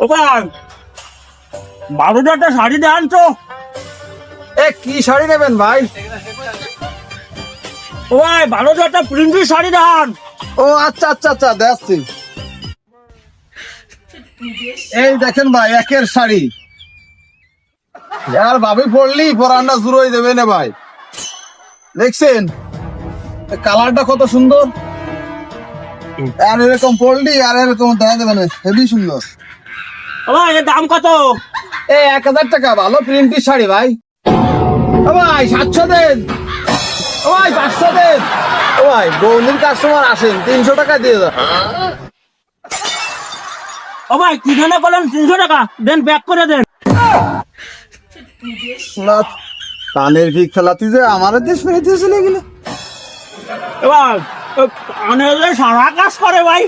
ও ভাই 12,000 শাড়ি দেন তো। এ কি শাড়ি নেবেন ভাই? ও ভাই 12,000 প্রিন্টের শাড়ি দেন। ও আচ্ছা আচ্ছা আচ্ছা দেখছি। এই দেখেন ভাই একের শাড়ি, আর ভাবি পড়লি পরানটা জুড়ো হয়ে দেবে না ভাই। দেখছেন কালারটা কত সুন্দর, আর এরকম পড়লি আর এরকম দেখা দেবে না, হেবি সুন্দর। ও ভাই এর দাম কত? এই 1,000 টাকা, ভালো প্রিন্টের শাড়ি ভাই। ও ভাই 700 দেন, ও ভাই 500 দেন। ও ভাই বৌনির কাস্টমার আসেন, 300 টাকা দিয়ে দাও। ও ভাই কি জন্য বলেন 300 টাকা দেন, ব্যাক করে দেন। না কানের ভিক খেলাতি যে আমার দেশ ফেরত চলে গেল। এবার সারা কাজ করে ভাই।